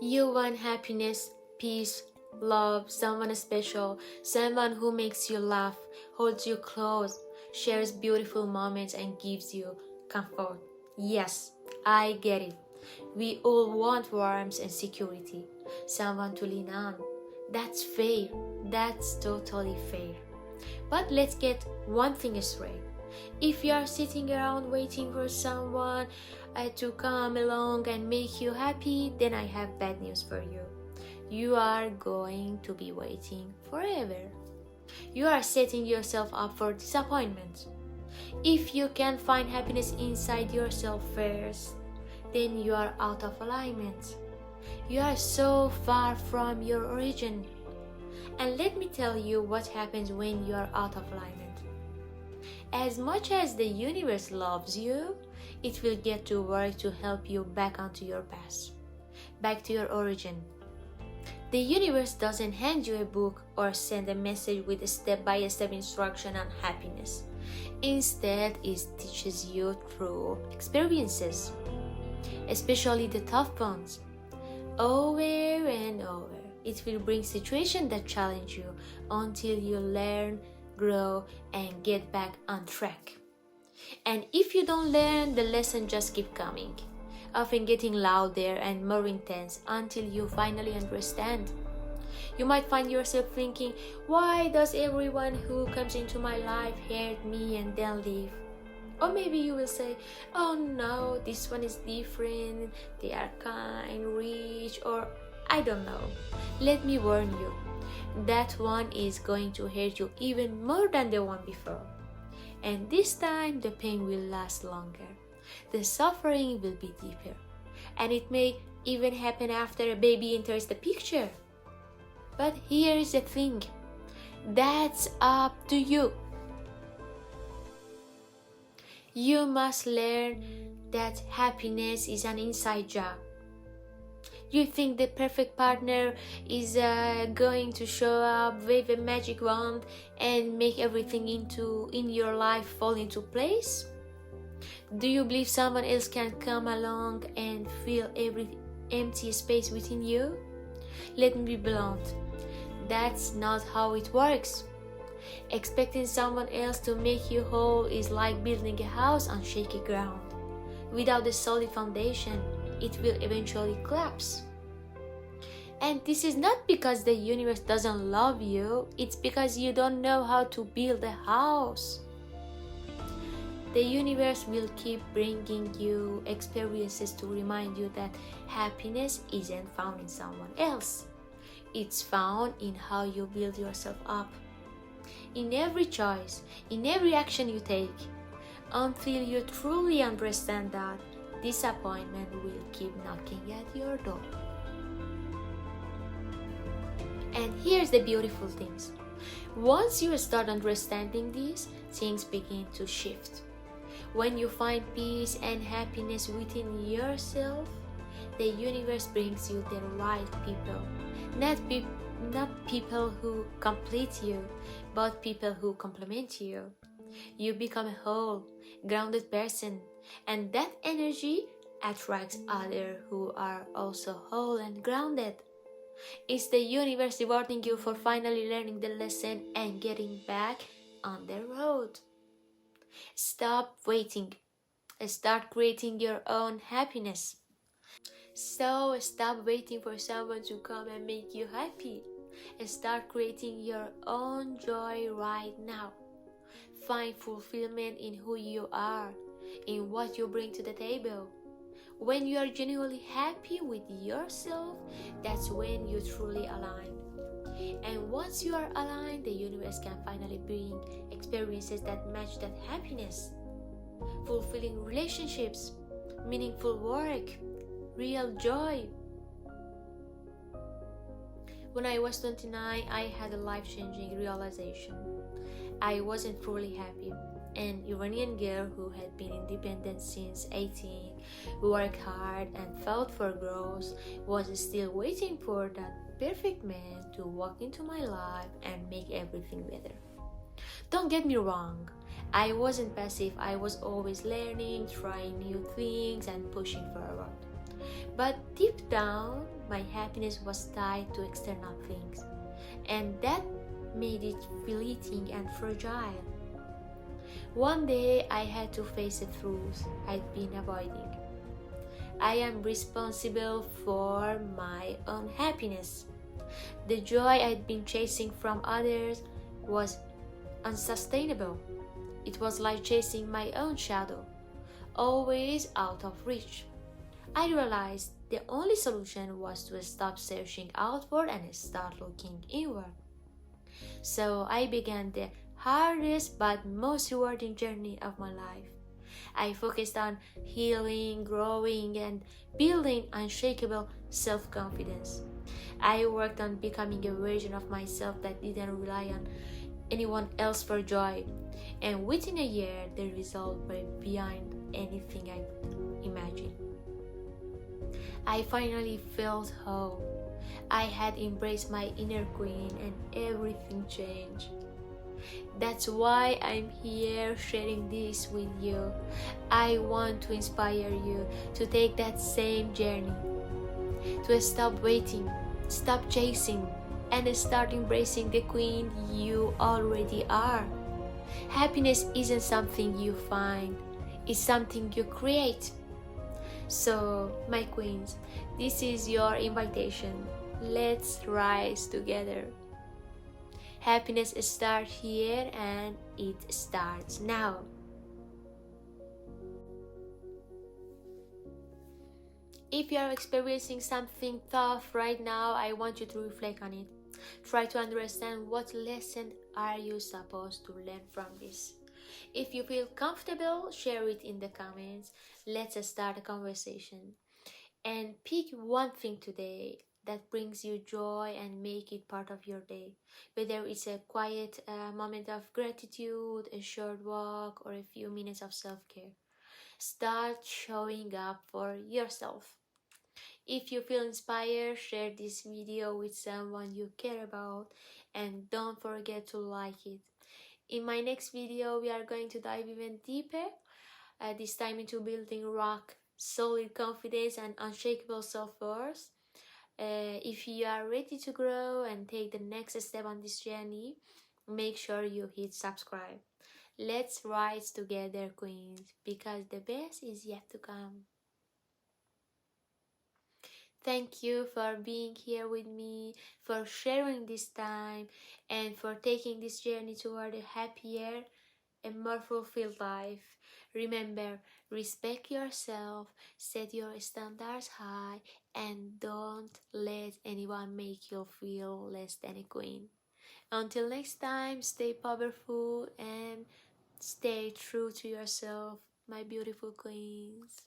You want happiness, peace, love, someone special, someone who makes you laugh, holds you close, shares beautiful moments and gives you comfort. Yes, I get it. We all want warmth and security, someone to lean on. That's fair. That's totally fair. But let's get one thing straight. If you are sitting around waiting for someone to come along and make you happy, then I have bad news for you. You are going to be waiting forever. You are setting yourself up for disappointment. If you can't find happiness inside yourself first, then you are out of alignment. You are so far from your origin. And let me tell you what happens when you are out of alignment. As much as the universe loves you, it will get to work to help you back onto your path, back to your origin. The universe doesn't hand you a book or send a message with a step-by-step instruction on happiness. Instead, it teaches you through experiences, especially the tough ones. Over and over, it will bring situations that challenge you until you learn, grow, and get back on track. And if you don't learn, the lesson just keep coming, often getting louder and more intense until you finally understand. You might find yourself thinking, why does everyone who comes into my life hurt me and then leave? Or maybe you will say, oh no, this one is different, they are kind, rich, or I don't know. Let me warn you, that one is going to hurt you even more than the one before. And this time the pain will last longer. The suffering will be deeper. And it may even happen after a baby enters the picture. But here's the thing, that's up to you. You must learn that happiness is an inside job. You think the perfect partner is going to show up, wave a magic wand, and make everything in your life fall into place? Do you believe someone else can come along and fill every empty space within you? Let me be blunt. That's not how it works. Expecting someone else to make you whole is like building a house on shaky ground. Without a solid foundation, it will eventually collapse. And this is not because the universe doesn't love you, it's because you don't know how to build a house. The universe will keep bringing you experiences to remind you that happiness isn't found in someone else. It's found in how you build yourself up. In every choice, in every action you take, until you truly understand that disappointment will keep knocking at your door. And here's the beautiful things. Once you start understanding these, things begin to shift. When you find peace and happiness within yourself, the universe brings you the right people. Not people who complete you, but people who complement you. You become a whole, grounded person, and that energy attracts others who are also whole and grounded. It's the universe rewarding you for finally learning the lesson and getting back on the road. Stop waiting. Start creating your own happiness. So stop waiting for someone to come and make you happy. And start creating your own joy right now. Find fulfillment in who you are, in what you bring to the table. When you are genuinely happy with yourself, that's when you truly align. And once you are aligned, the universe can finally bring experiences that match that happiness. Fulfilling relationships, meaningful work, real joy. When I was 29, I had a life-changing realization. I wasn't truly happy. An Iranian girl who had been independent since 18, worked hard and fought for growth, was still waiting for that perfect man to walk into my life and make everything better. Don't get me wrong, I wasn't passive. I was always learning, trying new things and pushing forward. But deep down, my happiness was tied to external things, and that made it fleeting and fragile. One day I had to face the truth I'd been avoiding. I am responsible for my own happiness. The joy I'd been chasing from others was unsustainable. It was like chasing my own shadow, always out of reach. I realized the only solution was to stop searching outward and start looking inward. So I began the hardest but most rewarding journey of my life. I focused on healing, growing, and building unshakable self confidence. I worked on becoming a version of myself that didn't rely on anyone else for joy. And within a year, the results were beyond anything I imagined. I finally felt whole. I had embraced my inner queen and everything changed. That's why I'm here sharing this with you. I want to inspire you to take that same journey, to stop waiting, stop chasing, and start embracing the queen you already are. Happiness isn't something you find, it's something you create. So, my queens, this is your invitation. Let's rise together. Happiness starts here and it starts now. If you are experiencing something tough right now, I want you to reflect on it. Try to understand what lesson are you supposed to learn from this. If you feel comfortable, share it in the comments. Let's start a conversation. And pick one thing today that brings you joy and make it part of your day. Whether it's a quiet moment of gratitude, a short walk, or a few minutes of self-care. Start showing up for yourself. If you feel inspired, share this video with someone you care about and don't forget to like it. In my next video, we are going to dive even deeper, this time into building rock solid confidence and unshakable self-worth. If you are ready to grow and take the next step on this journey, make sure you hit subscribe. Let's rise together, queens, because the best is yet to come. Thank you for being here with me, for sharing this time, and for taking this journey toward a happier and more fulfilled life. Remember, respect yourself, set your standards high, and don't let anyone make you feel less than a queen. Until next time, stay powerful and stay true to yourself, my beautiful queens.